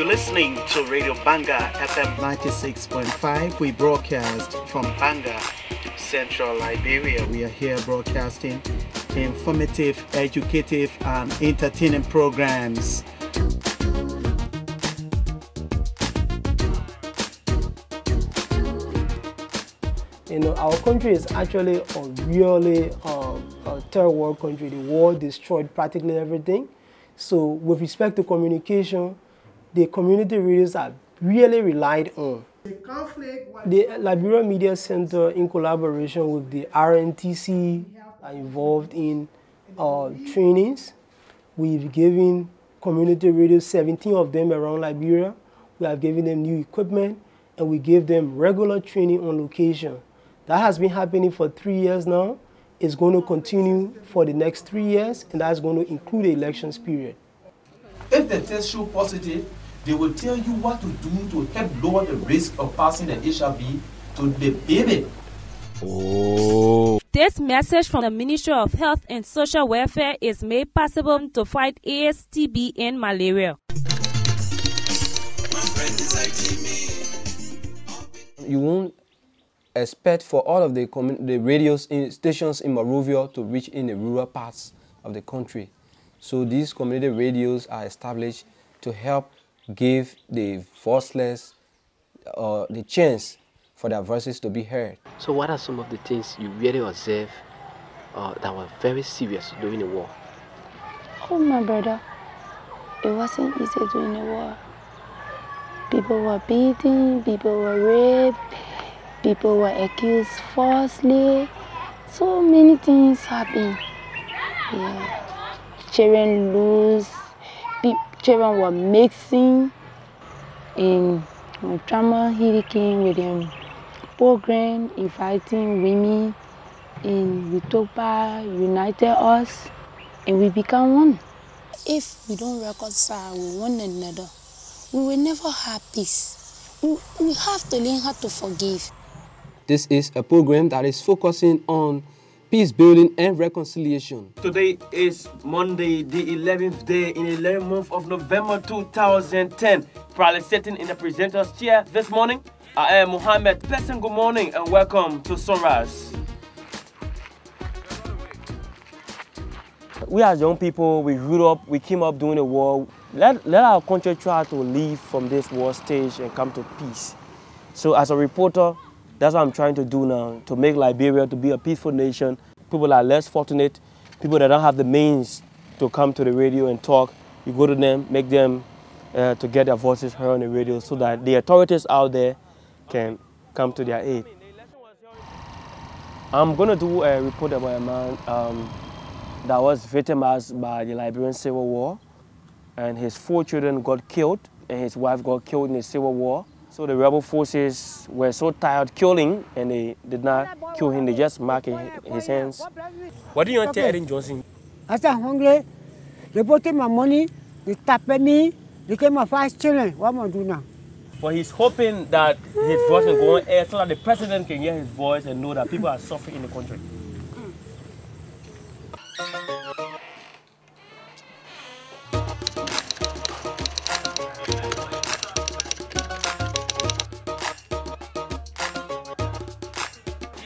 You're listening to Radio Banga FM 96.5. We broadcast from Banga, Central Liberia. We are here broadcasting informative, educative, and entertaining programs. Our country is actually a really a third world country. The war destroyed practically everything. So with respect to communication, the community radios are really relied on. The Liberia Media Center, in collaboration with the RNTC, are involved in trainings. We've given community radios, 17 of them around Liberia. We have given them new equipment, and we give them regular training on location. That has been happening for 3 years now. It's going to continue for the next 3 years, and that's going to include the elections period. If the test shows positive, they will tell you what to do to help lower the risk of passing the HIV to the baby. Oh. This message from the Ministry of Health and Social Welfare is made possible to fight AIDS, TB, and malaria. You won't expect for all of the radio stations in Monrovia to reach in the rural parts of the country. So these community radios are established to help give the voiceless the chance for their voices to be heard. So what are some of the things you really observe that were very serious during the war? Oh, my brother, it wasn't easy during the war. People were beaten, people were raped, people were accused falsely. So many things happened. Yeah. Children lose, children were mixing in trauma hurricane with them program, inviting women, and we took part, united us, and we become one. If we don't reconcile with one another, we will never have peace. We have to learn how to forgive. This is a program that is focusing on peace building and reconciliation. Today is Monday, the 11th day in the 11th month of November 2010. Proudly sitting in the presenter's chair this morning, I am Mohammed. Pleasant good morning and welcome to Sunrise. We as young people, we grew up, we came up during the war. Let our country try to leave from this war stage and come to peace. So as a reporter, that's what I'm trying to do now, to make Liberia to be a peaceful nation. People that are less fortunate, people that don't have the means to come to the radio and talk, you go to them, make them to get their voices heard on the radio so that the authorities out there can come to their aid. I'm going to do a report about a man that was victimized by the Liberian Civil War, and his 4 children got killed, and his wife got killed in the Civil War. So the rebel forces were so tired killing, and they did not kill him, they just marked his hands. What do you want to tell Erin Johnson? I said, I'm hungry. They bought my money, they tapped me, they came my 5 children. What am I doing now? But he's hoping that his voice will go on air so that the president can hear his voice and know that people are suffering in the country.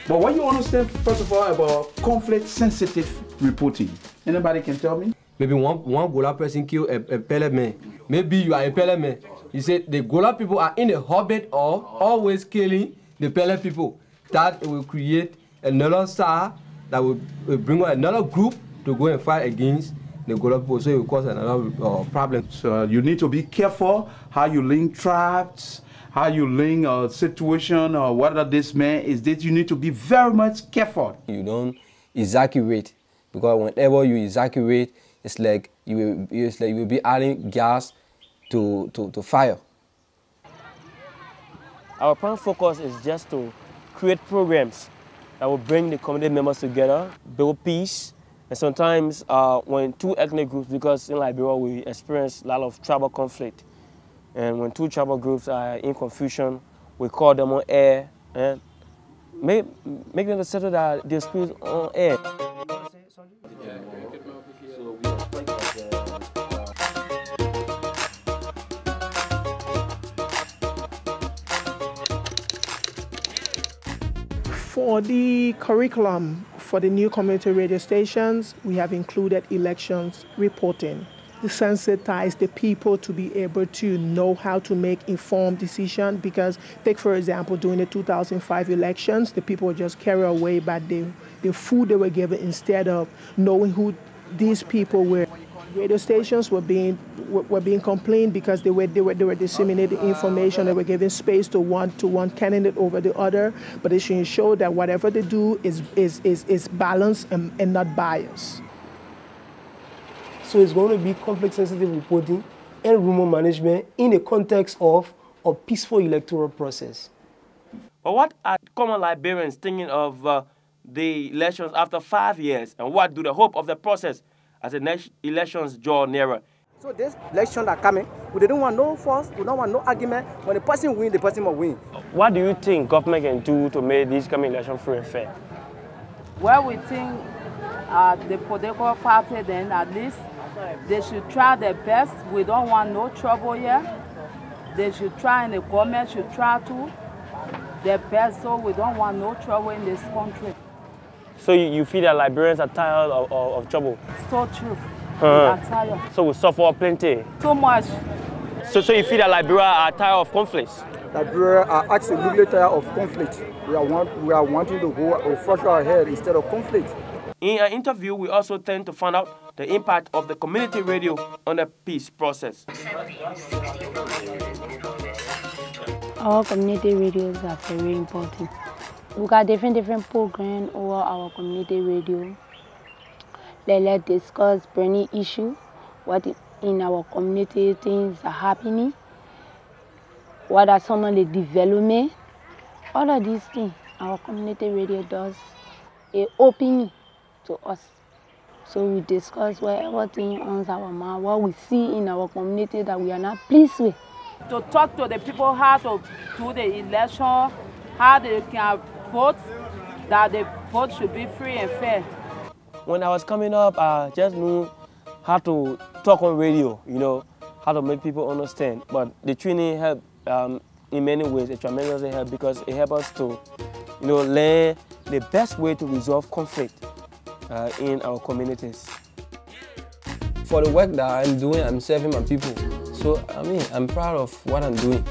But what you understand, first of all, about conflict-sensitive reporting? Anybody can tell me? Maybe one Gola person killed a Pele man. Maybe you are a Pele man. He said the Gola people are in the habit of always killing the Pele people. That will create another star that will bring another group to go and fight against the Gola people. So it will cause another problem. So you need to be careful how you link tribes, how you link a situation, or whether this man is this. You need to be very much careful. You don't exaggerate, because whenever you exaggerate, it's like you will be adding gas to fire. Our prime focus is just to create programs that will bring the community members together, build peace, and sometimes when 2 ethnic groups, because in Liberia we experience a lot of tribal conflict, and when 2 tribal groups are in confusion, we call them on air and make them settle that dispute on air. For the curriculum for the new community radio stations, we have included elections reporting to sensitize the people to be able to know how to make informed decisions. Because, take for example, during the 2005 elections, the people were just carried away by the food they were given instead of knowing who these people were. Radio stations were being complained because they were disseminating information. They were giving space to one candidate over the other, but they should ensure that whatever they do is balanced and not biased. So it's going to be conflict-sensitive reporting and rumor management in the context of a peaceful electoral process. But what are common Liberians thinking of the elections after 5 years, and what do they hope of the process as the next elections draw nearer? So this election that coming, we don't want no force, we don't want no argument. When the person wins, the person will win. What do you think government can do to make this coming election free and fair? Well, we think the political party then at least they should try their best. We don't want no trouble here. They should try, and the government should try to their best, so we don't want no trouble in this country. So you feel that Liberians are tired of trouble? So true. We are tired. So we suffer plenty? Too much. So you feel that Liberia are tired of conflicts? Liberia are absolutely tired of conflict. We are wanting to go further ahead instead of conflict. In an interview, we also tend to find out the impact of the community radio on the peace process. Our community radios are very important. We got different programs over our community radio. Let's discuss burning issue, what in our community things are happening, what are some of the development. All of these things our community radio does is opening to us. So we discuss whatever thing on our mind, what we see in our community that we are not pleased with. To talk to the people how to do the election, how they can vote, that the vote should be free and fair. When I was coming up, I just knew how to talk on radio, you know, how to make people understand. But the training helped in many ways. It tremendously helped because it helped us to, you know, learn the best way to resolve conflict in our communities. For the work that I'm doing, I'm serving my people. So, I mean, I'm proud of what I'm doing.